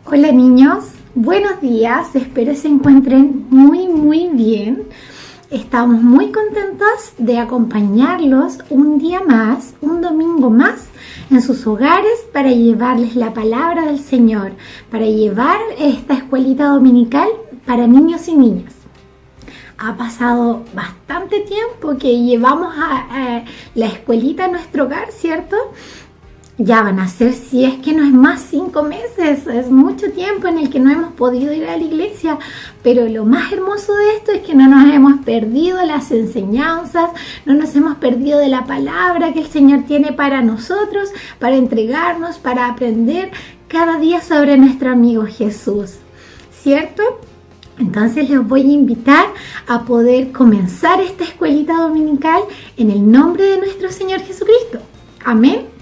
Hola niños, buenos días, espero se encuentren muy bien. Estamos muy contentos de acompañarlos un día más, un domingo más en sus hogares para llevarles la palabra del Señor, para llevar esta escuelita dominical para niños y niñas. Ha pasado bastante tiempo que llevamos a la escuelita a nuestro hogar, ¿cierto? Ya van a ser, si es que no es más, 5 meses, es mucho tiempo en el que no hemos podido ir a la iglesia, pero lo más hermoso de esto es que no nos hemos perdido las enseñanzas, no nos hemos perdido de la palabra que el Señor tiene para nosotros, para entregarnos, para aprender cada día sobre nuestro amigo Jesús, ¿cierto? Entonces les voy a invitar a poder comenzar esta escuelita dominical en el nombre de nuestro Señor Jesucristo. Amén.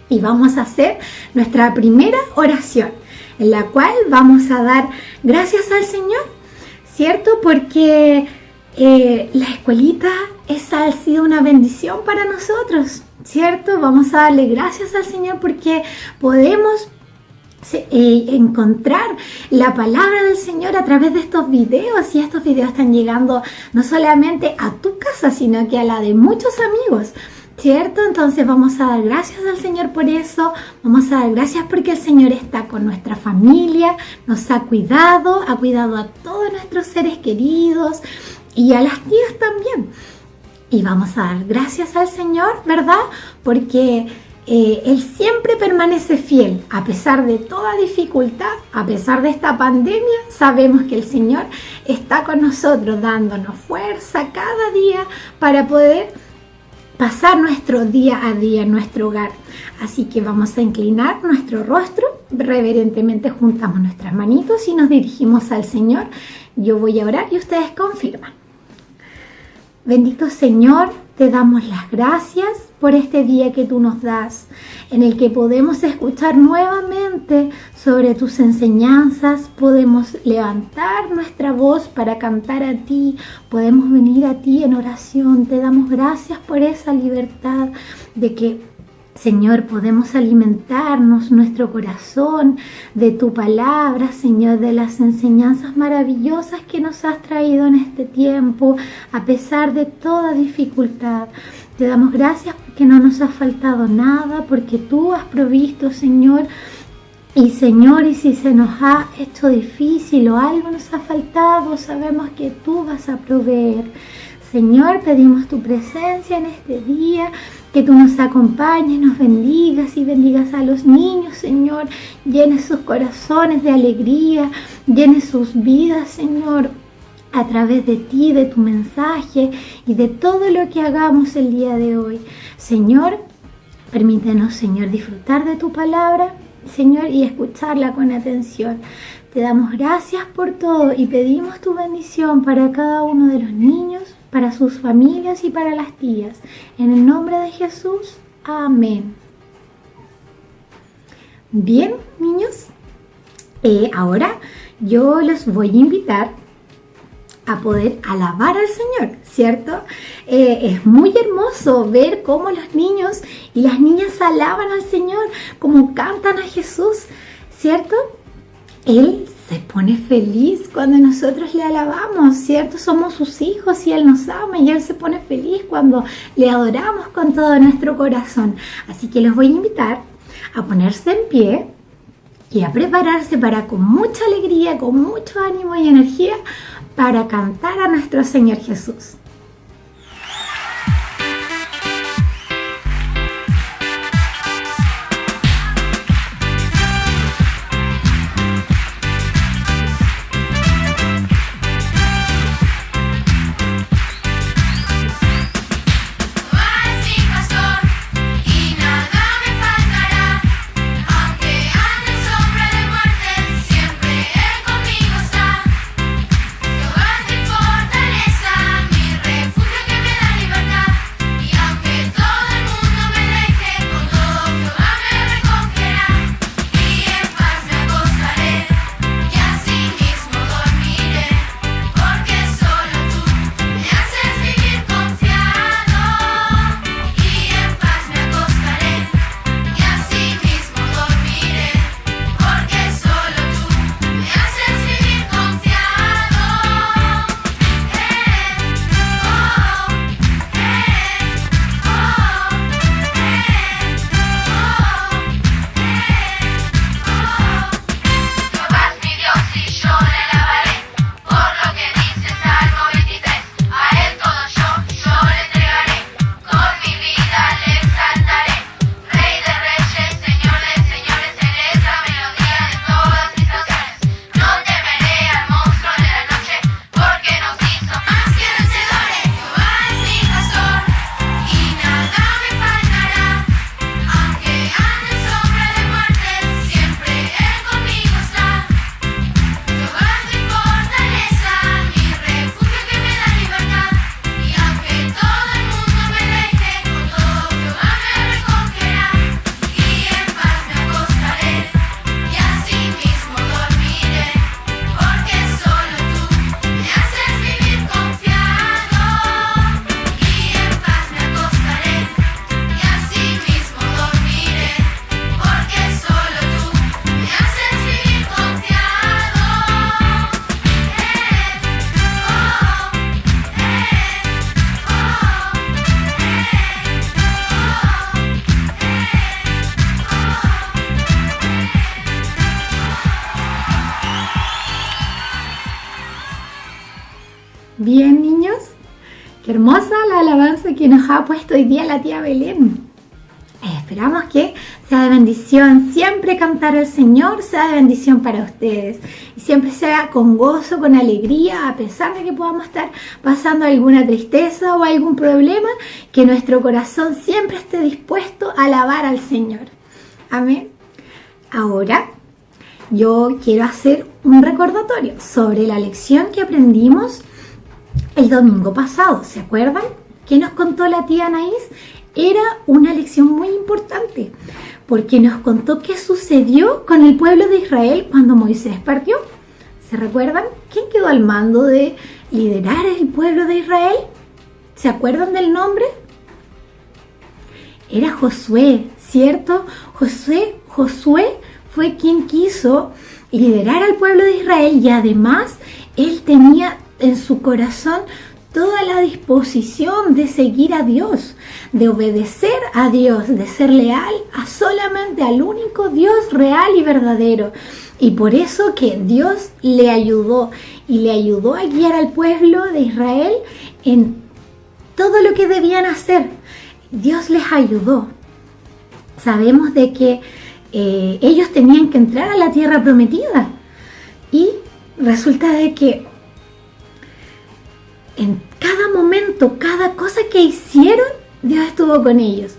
Y vamos a hacer nuestra primera oración, en la cual vamos a dar gracias al Señor, ¿cierto? Porque la escuelita ha sido una bendición para nosotros, ¿cierto? Vamos a darle gracias al Señor porque podemos encontrar la palabra del Señor a través de estos videos, y estos videos están llegando no solamente a tu casa, sino que a la de muchos amigos, ¿cierto? Entonces vamos a dar gracias al Señor por eso, vamos a dar gracias porque el Señor está con nuestra familia, nos ha cuidado a todos nuestros seres queridos y a las tías también. Y vamos a dar gracias al Señor, ¿verdad? Porque Él siempre permanece fiel, a pesar de toda dificultad, a pesar de esta pandemia, sabemos que el Señor está con nosotros, dándonos fuerza cada día para poder pasar nuestro día a día en nuestro hogar. Así que vamos a inclinar nuestro rostro, reverentemente juntamos nuestras manitos y nos dirigimos al Señor. Yo voy a orar y ustedes confirman. Bendito Señor, te damos las gracias por este día que tú nos das, en el que podemos escuchar nuevamente sobre tus enseñanzas, podemos levantar nuestra voz para cantar a ti, podemos venir a ti en oración. Te damos gracias por esa libertad de que, Señor, podemos alimentarnos nuestro corazón de tu palabra, Señor, de las enseñanzas maravillosas que nos has traído en este tiempo, a pesar de toda dificultad. Te damos gracias porque no nos ha faltado nada, porque tú has provisto, Señor. Y Señor, y si se nos ha hecho difícil o algo nos ha faltado, sabemos que tú vas a proveer. Señor, pedimos tu presencia en este día, que tú nos acompañes, nos bendigas y bendigas a los niños, Señor. Llenes sus corazones de alegría, llenes sus vidas, Señor, a través de ti, de tu mensaje y de todo lo que hagamos el día de hoy. Señor, permítenos, Señor, disfrutar de tu palabra, Señor, y escucharla con atención. Te damos gracias por todo y pedimos tu bendición para cada uno de los niños, para sus familias y para las tías. En el nombre de Jesús, amén. Bien, niños, ahora yo los voy a invitar a poder alabar al Señor, ¿cierto? Es muy hermoso ver cómo los niños y las niñas alaban al Señor, cómo cantan a Jesús, ¿cierto? Él se pone feliz cuando nosotros le alabamos, ¿cierto? Somos sus hijos y Él nos ama y Él se pone feliz cuando le adoramos con todo nuestro corazón. Así que los voy a invitar a ponerse en pie y a prepararse para, con mucha alegría, con mucho ánimo y energía, para cantar a nuestro Señor Jesús. Fortaleza, mi Bien, niños. Qué hermosa la alabanza que nos ha puesto hoy día la tía Belén. Esperamos que sea de bendición siempre cantar al Señor, sea de bendición para ustedes. Y siempre sea con gozo, con alegría, a pesar de que podamos estar pasando alguna tristeza o algún problema, que nuestro corazón siempre esté dispuesto a alabar al Señor. Amén. Ahora yo quiero hacer un recordatorio sobre la lección que aprendimos el domingo pasado. ¿Se acuerdan? ¿Qué nos contó la tía Anaís? Era una lección muy importante porque nos contó qué sucedió con el pueblo de Israel cuando Moisés partió. ¿Se recuerdan? ¿Quién quedó al mando de liderar el pueblo de Israel? ¿Se acuerdan del nombre? Era Josué, ¿cierto? Josué fue quien quiso liderar al pueblo de Israel y además él tenía en su corazón toda la disposición de seguir a Dios, de obedecer a Dios, de ser leal a solamente al único Dios real y verdadero. Y por eso que Dios le ayudó y le ayudó a guiar al pueblo de Israel en todo lo que debían hacer. Dios les ayudó. Sabemos de que ellos tenían que entrar a la tierra prometida y resulta de que en cada momento, cada cosa que hicieron, Dios estuvo con ellos.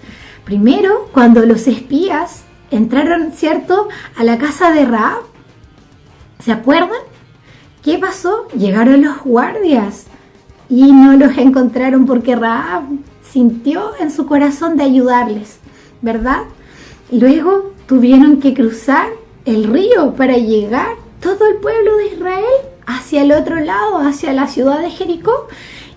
Primero, cuando los espías entraron, ¿cierto?, a la casa de Rahab. ¿Se acuerdan? ¿Qué pasó? Llegaron los guardias y no los encontraron porque Rahab sintió en su corazón de ayudarles, ¿verdad? Luego tuvieron que cruzar el río para llegar todo el pueblo de Israel hacia el otro lado, hacia la ciudad de Jericó.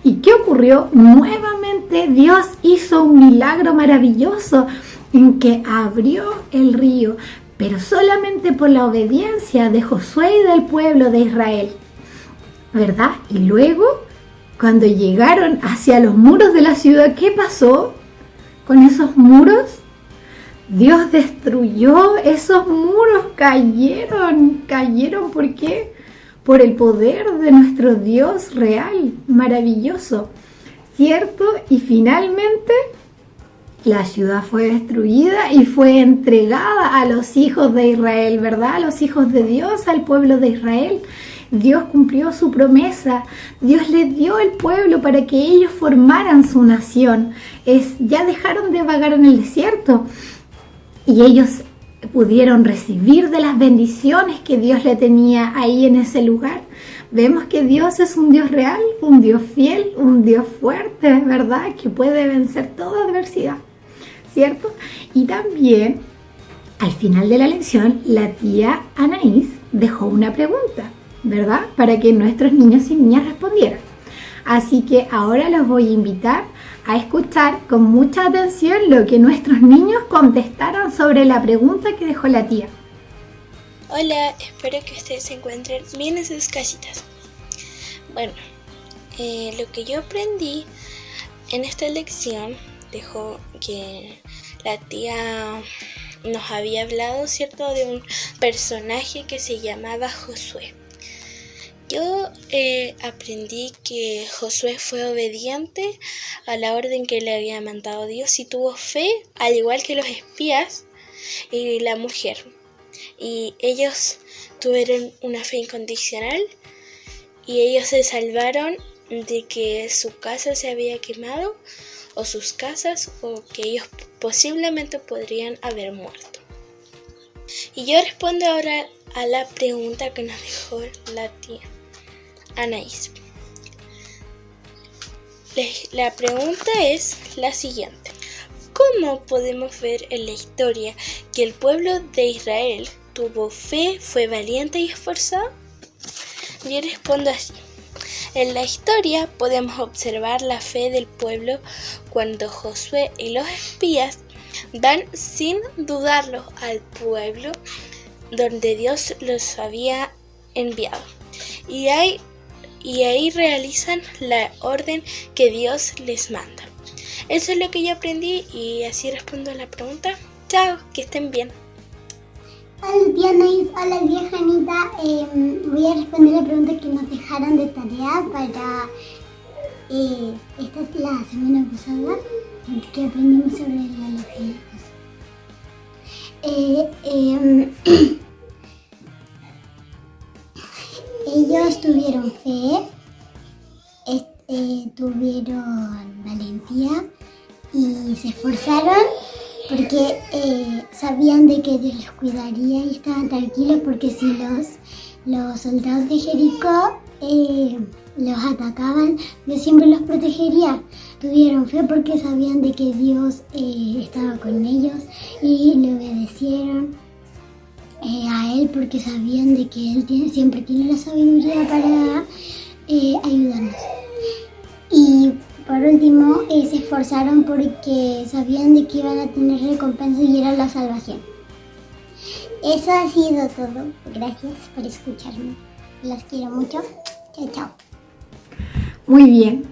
¿Y qué ocurrió? Nuevamente Dios hizo un milagro maravilloso en que abrió el río, pero solamente por la obediencia de Josué y del pueblo de Israel, ¿verdad? Y luego, cuando llegaron hacia los muros de la ciudad, ¿qué pasó con esos muros? Dios destruyó esos muros, cayeron. ¿Por qué? Por el poder de nuestro Dios real, maravilloso, ¿cierto? Y finalmente la ciudad fue destruida y fue entregada a los hijos de Israel, ¿verdad? A los hijos de Dios, al pueblo de Israel. Dios cumplió su promesa. Dios les dio el pueblo para que ellos formaran su nación. Ya dejaron de vagar en el desierto y ellos pudieron recibir de las bendiciones que Dios le tenía ahí en ese lugar. Vemos que Dios es un Dios real, un Dios fiel, un Dios fuerte, ¿verdad? Que puede vencer toda adversidad, ¿cierto? Y también, al final de la lección, la tía Anaís dejó una pregunta, ¿verdad? Para que nuestros niños y niñas respondieran. Así que ahora los voy a invitar a escuchar con mucha atención lo que nuestros niños contestaron sobre la pregunta que dejó la tía. Hola, espero que ustedes se encuentren bien en sus casitas. Bueno, lo que yo aprendí en esta lección dejó que la tía nos había hablado, ¿cierto?, de un personaje que se llamaba Josué. Yo aprendí que Josué fue obediente a la orden que le había mandado Dios y tuvo fe, al igual que los espías y la mujer. Y ellos tuvieron una fe incondicional y ellos se salvaron de que su casa se había quemado o sus casas, o que ellos posiblemente podrían haber muerto. Y yo respondo ahora a la pregunta que nos dejó la tía Anaís. La pregunta es la siguiente: ¿cómo podemos ver en la historia que el pueblo de Israel tuvo fe, fue valiente y esforzado? Yo respondo así. En la historia podemos observar la fe del pueblo cuando Josué y los espías van sin dudarlo al pueblo donde Dios los había enviado. Y ahí realizan la orden que Dios les manda. Eso es lo que yo aprendí y así respondo a la pregunta. Chao, que estén bien. Hola tía Naís, hola tía Janita. Voy a responder la pregunta que nos dejaron de tarea para esta es la semana pasada, que aprendimos sobre la lógica. Ellos tuvieron fe, tuvieron valentía y se esforzaron porque sabían de que Dios los cuidaría y estaban tranquilos porque si los soldados de Jericó los atacaban, Dios siempre los protegería. Tuvieron fe porque sabían de que Dios estaba con ellos y le obedecieron a Él porque sabían de que Él siempre tiene la sabiduría para ayudarnos. Y por último, se esforzaron porque sabían de que iban a tener recompensa y era la salvación. Eso ha sido todo. Gracias por escucharme. Las quiero mucho. Chao, chao. Muy bien.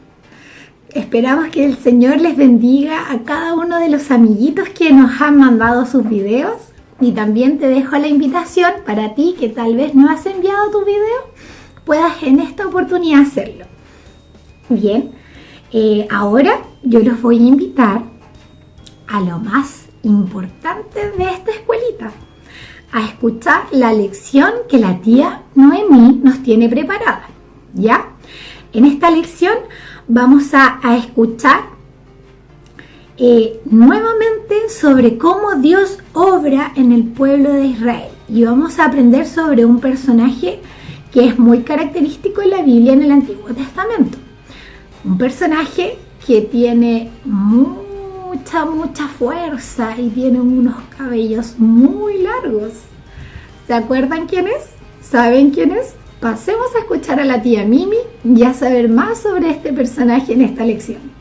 Esperamos que el Señor les bendiga a cada uno de los amiguitos que nos han mandado sus videos. Y también te dejo la invitación para ti que tal vez no has enviado tu video, puedas en esta oportunidad hacerlo. Bien, ahora yo los voy a invitar a lo más importante de esta escuelita, a escuchar la lección que la tía Noemí nos tiene preparada, ¿ya? En esta lección vamos a escuchar nuevamente sobre cómo Dios obra en el pueblo de Israel. Y vamos a aprender sobre un personaje que es muy característico en la Biblia en el Antiguo Testamento. Un personaje que tiene mucha fuerza y tiene unos cabellos muy largos. ¿Se acuerdan quién es? ¿Saben quién es? Pasemos a escuchar a la tía Mimi y a saber más sobre este personaje en esta lección.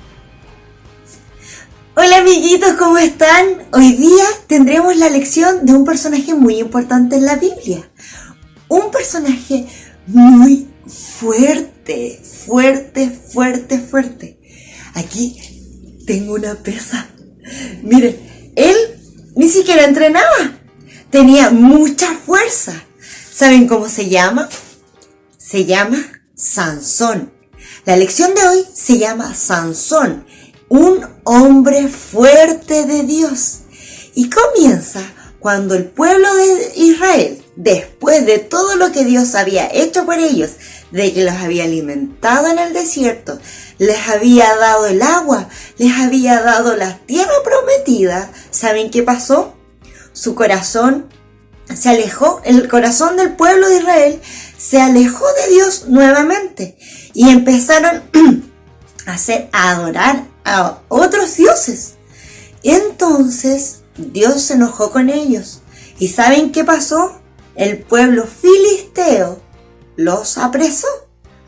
Hola amiguitos, ¿cómo están? Hoy día tendremos la lección de un personaje muy importante en la Biblia. Un personaje muy fuerte. Aquí tengo una pesa. Miren, él ni siquiera entrenaba. Tenía mucha fuerza. ¿Saben cómo se llama? Se llama Sansón. La lección de hoy se llama Sansón, un hombre fuerte de Dios. Y comienza cuando el pueblo de Israel, después de todo lo que Dios había hecho por ellos, de que los había alimentado en el desierto, les había dado el agua, les había dado la tierra prometida, ¿saben qué pasó? Su corazón se alejó, el corazón del pueblo de Israel se alejó de Dios nuevamente y empezaron a adorar a otros dioses. Entonces Dios se enojó con ellos. ¿Y saben qué pasó? El pueblo filisteo los apresó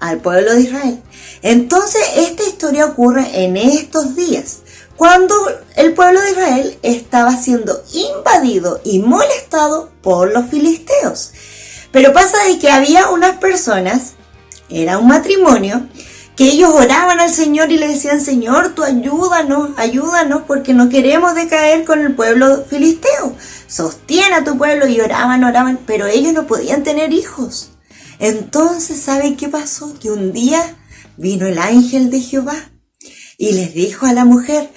al pueblo de Israel. Entonces esta historia ocurre en estos días, cuando el pueblo de Israel estaba siendo invadido y molestado por los filisteos. Pero pasa de que había unas personas, era un matrimonio, que ellos oraban al Señor y le decían: Señor, tú ayúdanos porque no queremos decaer con el pueblo filisteo. Sostiene a tu pueblo. Y oraban, pero ellos no podían tener hijos. Entonces, ¿saben qué pasó? Que un día vino el ángel de Jehová y les dijo a la mujer: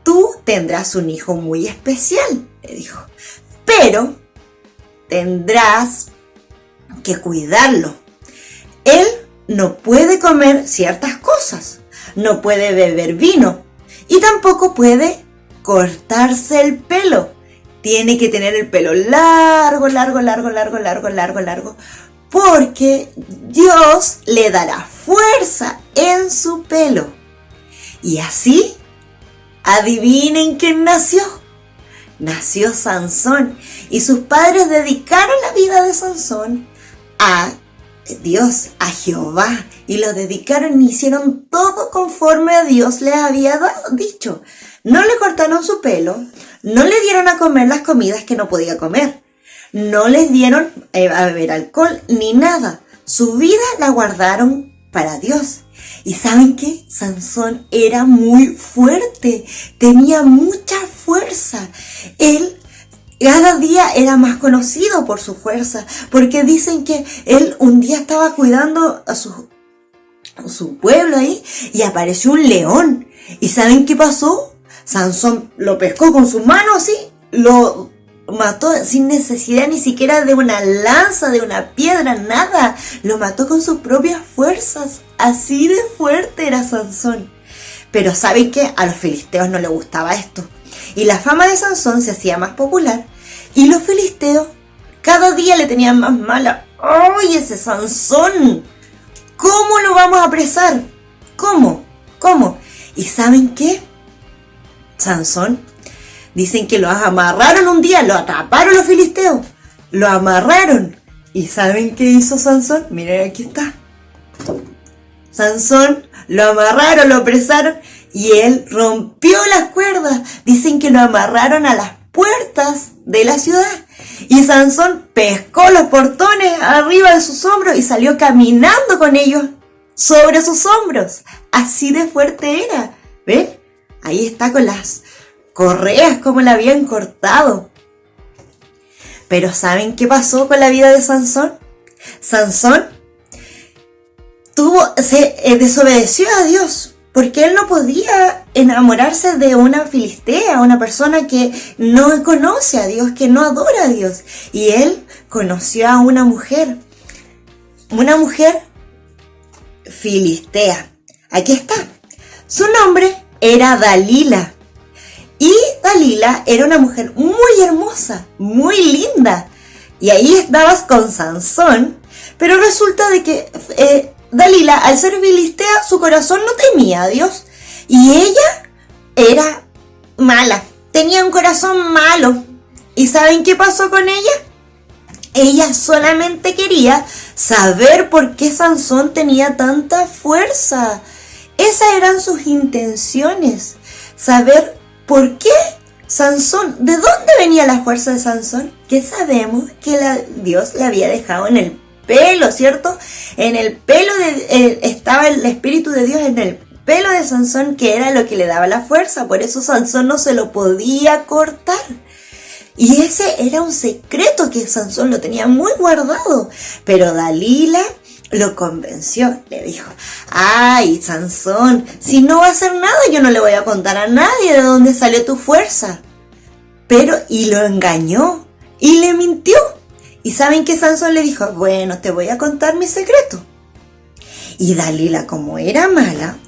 tú tendrás un hijo muy especial, le dijo, pero tendrás que cuidarlo. Él no puede comer ciertas cosas, no puede beber vino y tampoco puede cortarse el pelo. Tiene que tener el pelo largo, porque Dios le dará fuerza en su pelo. Y así, adivinen quién nació. Nació Sansón, y sus padres dedicaron la vida de Sansón a Dios, a Jehová, y lo dedicaron y hicieron todo conforme a Dios les había dicho. No le cortaron su pelo, no le dieron a comer las comidas que no podía comer, no les dieron a beber alcohol ni nada. Su vida la guardaron para Dios. ¿Y saben qué? Sansón era muy fuerte, tenía mucha fuerza. Él cada día era más conocido por su fuerza, porque dicen que él un día estaba cuidando a su pueblo ahí y apareció un león. ¿Y saben qué pasó? Sansón lo pescó con sus manos así, lo mató sin necesidad ni siquiera de una lanza, de una piedra, nada. Lo mató con sus propias fuerzas. Así de fuerte era Sansón. Pero ¿saben qué? A los filisteos no les gustaba esto. Y la fama de Sansón se hacía más popular. Y los filisteos cada día le tenían más mala. ¡Ay, ese Sansón! ¿Cómo lo vamos a apresar? ¿Cómo? ¿Y saben qué? Sansón, dicen que lo amarraron un día, lo atraparon los filisteos, lo amarraron. ¿Y saben qué hizo Sansón? Miren, aquí está. Sansón lo amarraron, lo apresaron y él rompió las cuerdas. Dicen que lo amarraron a las puertas de la ciudad. Y Sansón pescó los portones arriba de sus hombros y salió caminando con ellos sobre sus hombros. Así de fuerte era. ¿Ven? Ahí está con las correas, como la habían cortado. Pero ¿saben qué pasó con la vida de Sansón? Sansón desobedeció a Dios, porque él no podía enamorarse de una filistea, una persona que no conoce a Dios, que no adora a Dios. Y él conoció a una mujer filistea. Aquí está. Su nombre era Dalila. Y Dalila era una mujer muy hermosa, muy linda. Y ahí estabas con Sansón. Pero resulta de que Dalila, al ser filistea, su corazón no temía a Dios. Y ella era mala. Tenía un corazón malo. ¿Y saben qué pasó con ella? Ella solamente quería saber por qué Sansón tenía tanta fuerza. Esas eran sus intenciones. Saber por qué Sansón, ¿de dónde venía la fuerza de Sansón? Que sabemos que Dios le había dejado en el pelo, ¿cierto? En el pelo estaba el Espíritu de Dios en el pelo de Sansón, que era lo que le daba la fuerza. Por eso Sansón no se lo podía cortar. Y ese era un secreto que Sansón lo tenía muy guardado. Pero Dalila lo convenció, le dijo: ay, Sansón, si no va a hacer nada, yo no le voy a contar a nadie de dónde salió tu fuerza. Y lo engañó y le mintió. ¿Y saben qué Sansón le dijo? Bueno, te voy a contar mi secreto. Y Dalila, como era mala,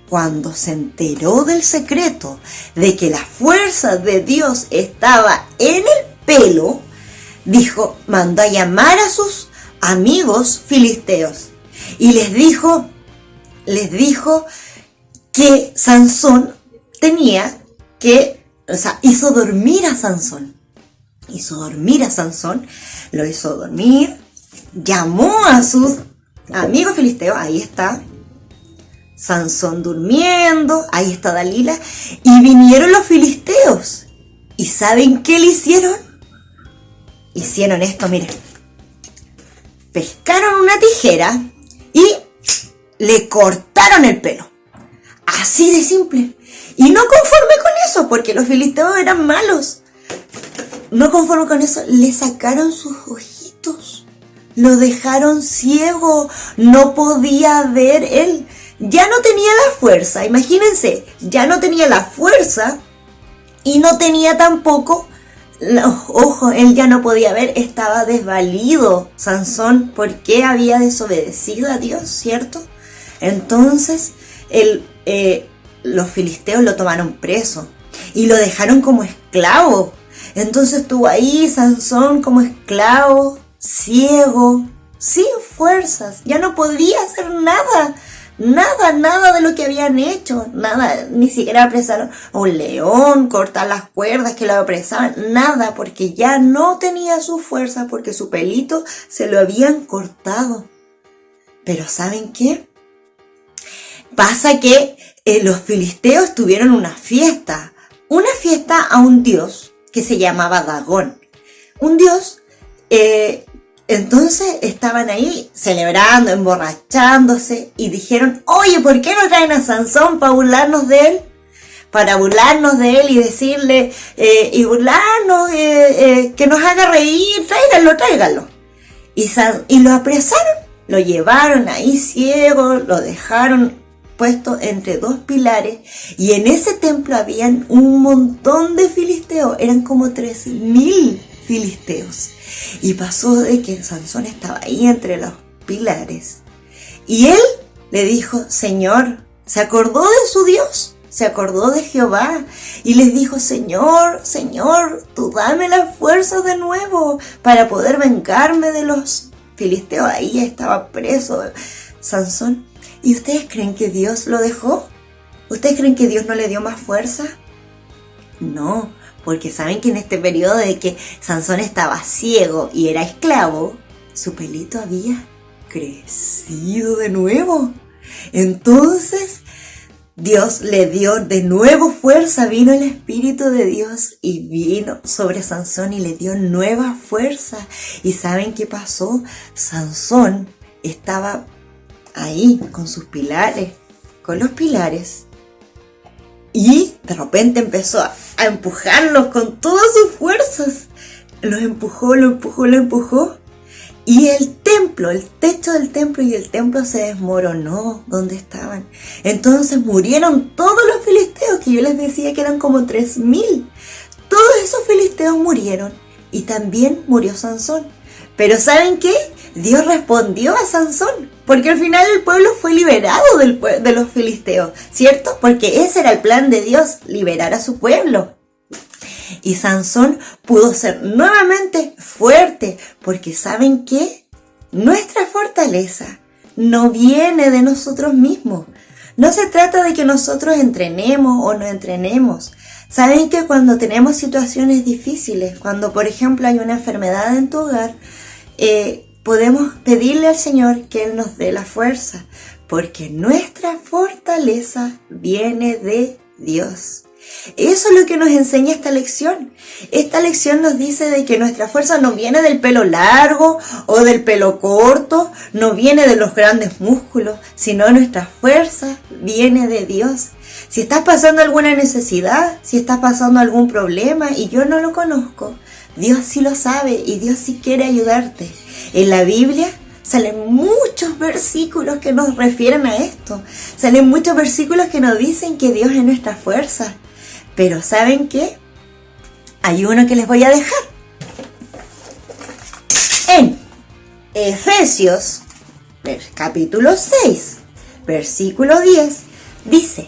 cuando se enteró del secreto de que la fuerza de Dios estaba en el pelo, mandó a llamar a sus amigos filisteos y les dijo que Sansón hizo dormir a Sansón. Lo hizo dormir, llamó a sus amigos filisteos, ahí está Sansón durmiendo, ahí está Dalila, y vinieron los filisteos. ¿Y saben qué le hicieron? Hicieron esto, miren. Pescaron una tijera y le cortaron el pelo. Así de simple. Y no conforme con eso, porque los filisteos eran malos. No conforme con eso, le sacaron sus ojitos. Lo dejaron ciego. No podía ver él. Ya no tenía la fuerza, imagínense, ya no tenía la fuerza y no tenía tampoco los ojos, él ya no podía ver, estaba desvalido Sansón porque había desobedecido a Dios, ¿cierto? Entonces los filisteos lo tomaron preso y lo dejaron como esclavo. Entonces estuvo ahí Sansón como esclavo, ciego, sin fuerzas, ya no podía hacer nada. Nada de lo que habían hecho, nada, ni siquiera apresaron a un león, cortar las cuerdas que lo apresaban, nada, porque ya no tenía su fuerza, porque su pelito se lo habían cortado. Pero ¿saben qué? Pasa que los filisteos tuvieron una fiesta a un dios que se llamaba Dagón, un dios. Entonces estaban ahí celebrando, emborrachándose y dijeron: oye, ¿por qué no traen a Sansón para burlarnos de él? para burlarnos de él y decirle, y burlarnos, que nos haga reír, tráiganlo. Y lo apresaron, lo llevaron ahí ciego, lo dejaron puesto entre dos pilares, y en ese templo habían un montón de filisteos, eran como 3.000 filisteos. Y pasó de que Sansón estaba ahí entre los pilares, y él le dijo, Señor, se acordó de su Dios, se acordó de Jehová, y les dijo, Señor, tú dame las fuerzas de nuevo para poder vengarme de los filisteos. Ahí estaba preso Sansón. ¿Y ustedes creen que Dios lo dejó? ¿Ustedes creen que Dios no le dio más fuerza? No, porque saben que en este periodo de que Sansón estaba ciego y era esclavo, su pelito había crecido de nuevo. Entonces Dios le dio de nuevo fuerza, vino el Espíritu de Dios y vino sobre Sansón y le dio nueva fuerza. ¿Y saben qué pasó? Sansón estaba ahí con sus pilares, con los pilares, y de repente empezó a empujarlos con todas sus fuerzas. Los empujó, y el techo del templo y el templo se desmoronó donde estaban. Entonces murieron todos los filisteos, que yo les decía que eran como 3.000. Todos esos filisteos murieron, y también murió Sansón. Pero ¿saben qué? Dios respondió a Sansón, porque al final el pueblo fue liberado de los filisteos, ¿cierto? Porque ese era el plan de Dios, liberar a su pueblo. Y Sansón pudo ser nuevamente fuerte, porque ¿saben qué? Nuestra fortaleza no viene de nosotros mismos. No se trata de que nosotros entrenemos o no entrenemos. ¿Saben que cuando tenemos situaciones difíciles, cuando por ejemplo hay una enfermedad en tu hogar, podemos pedirle al Señor que Él nos dé la fuerza, porque nuestra fortaleza viene de Dios? Eso es lo que nos enseña esta lección. Esta lección nos dice de que nuestra fuerza no viene del pelo largo o del pelo corto, no viene de los grandes músculos, sino nuestra fuerza viene de Dios. Si estás pasando alguna necesidad, si estás pasando algún problema y yo no lo conozco, Dios sí lo sabe y Dios sí quiere ayudarte. En la Biblia salen muchos versículos que nos refieren a esto. Salen muchos versículos que nos dicen que Dios es nuestra fuerza. Pero ¿saben qué? Hay uno que les voy a dejar. En Efesios, capítulo 6, versículo 10, dice: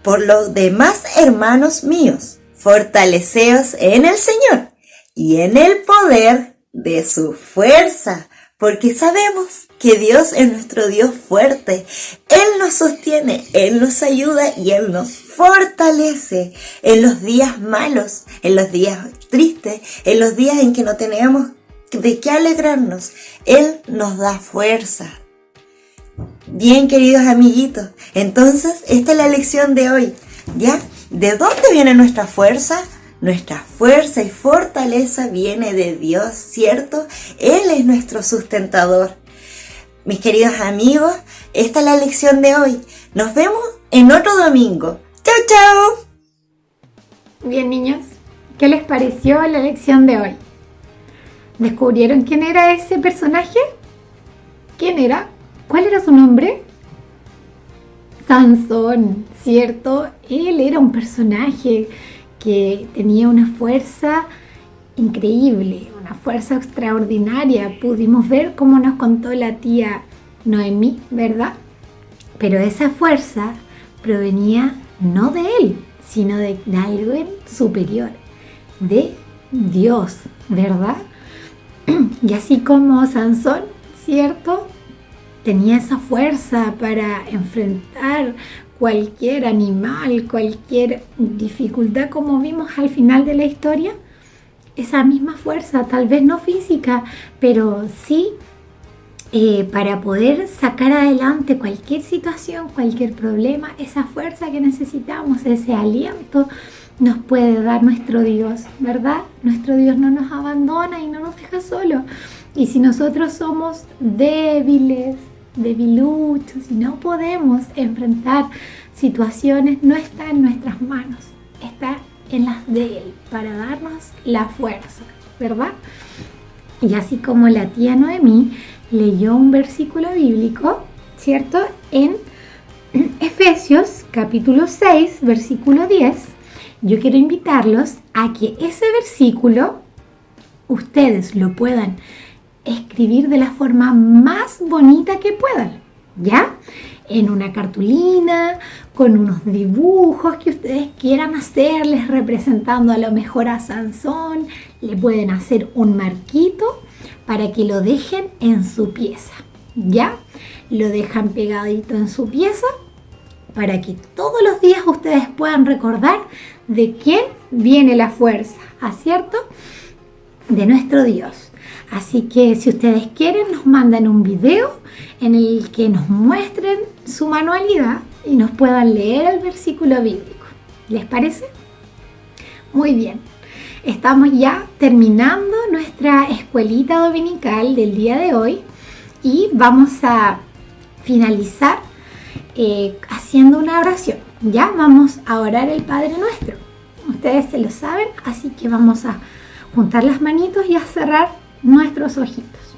por lo demás, hermanos míos, fortaleceos en el Señor y en el poder de su fuerza, porque sabemos que Dios es nuestro Dios fuerte. Él nos sostiene, Él nos ayuda y Él nos fortalece en los días malos, en los días tristes, en los días en que no tenemos de qué alegrarnos. Él nos da fuerza. Bien, queridos amiguitos, entonces esta es la lección de hoy, ¿ya? ¿De dónde viene nuestra fuerza? Nuestra fuerza y fortaleza viene de Dios, ¿cierto? Él es nuestro sustentador. Mis queridos amigos, esta es la lección de hoy. Nos vemos en otro domingo. ¡Chao, chao! Bien, niños, ¿qué les pareció la lección de hoy? ¿Descubrieron quién era ese personaje? ¿Quién era? ¿Cuál era su nombre? Sansón, ¿cierto? Él era un personaje que tenía una fuerza increíble, una fuerza extraordinaria. Pudimos ver cómo nos contó la tía Noemí, ¿verdad? Pero esa fuerza provenía no de él, sino de algo superior, de Dios, ¿verdad? Y así como Sansón, ¿cierto?, tenía esa fuerza para enfrentar cualquier animal, cualquier dificultad, como vimos al final de la historia, esa misma fuerza, tal vez no física, pero sí para poder sacar adelante cualquier situación, cualquier problema, esa fuerza que necesitamos, ese aliento, nos puede dar nuestro Dios, ¿verdad? Nuestro Dios no nos abandona y no nos deja solos. Y si nosotros somos débiles, debiluchos y no podemos enfrentar situaciones, no está en nuestras manos, está en las de Él para darnos la fuerza, ¿verdad? Y así como la tía Noemí leyó un versículo bíblico, ¿cierto? En Efesios capítulo 6, versículo 10, yo quiero invitarlos a que ese versículo ustedes lo puedan escribir de la forma más bonita que puedan, ¿ya? En una cartulina, con unos dibujos que ustedes quieran hacerles, representando a lo mejor a Sansón. Le pueden hacer un marquito para que lo dejen en su pieza, ¿ya? Lo dejan pegadito en su pieza para que todos los días ustedes puedan recordar de quién viene la fuerza, ¿cierto? De nuestro Dios. Así que si ustedes quieren, nos mandan un video en el que nos muestren su manualidad y nos puedan leer el versículo bíblico. ¿Les parece? Muy bien. Estamos ya terminando nuestra escuelita dominical del día de hoy y vamos a finalizar haciendo una oración. Ya vamos a orar el Padre Nuestro. Ustedes se lo saben, así que vamos a juntar las manitos y a cerrar nuestros ojitos.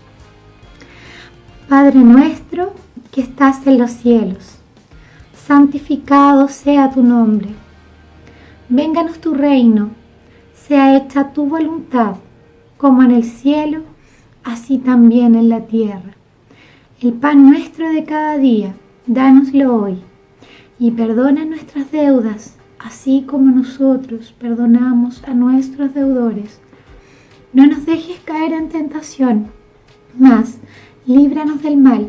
Padre nuestro que estás en los cielos, santificado sea tu nombre. Vénganos tu reino, sea hecha tu voluntad, como en el cielo, así también en la tierra. El pan nuestro de cada día, dánoslo hoy, y perdona nuestras deudas, así como nosotros perdonamos a nuestros deudores. No nos dejes caer en tentación, mas líbranos del mal,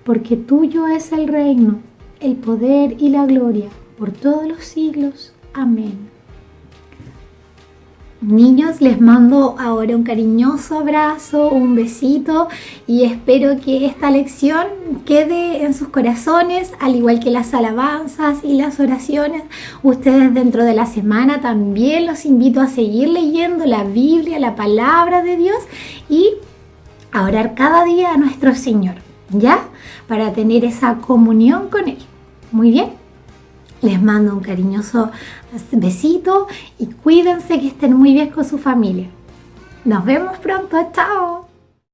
porque tuyo es el reino, el poder y la gloria, por todos los siglos. Amén. Niños, les mando ahora un cariñoso abrazo, un besito y espero que esta lección quede en sus corazones, al igual que las alabanzas y las oraciones. Ustedes dentro de la semana también los invito a seguir leyendo la Biblia, la palabra de Dios y a orar cada día a nuestro Señor, ¿ya? Para tener esa comunión con Él. Muy bien. Les mando un cariñoso besito y cuídense, que estén muy bien con su familia. Nos vemos pronto. ¡Chao!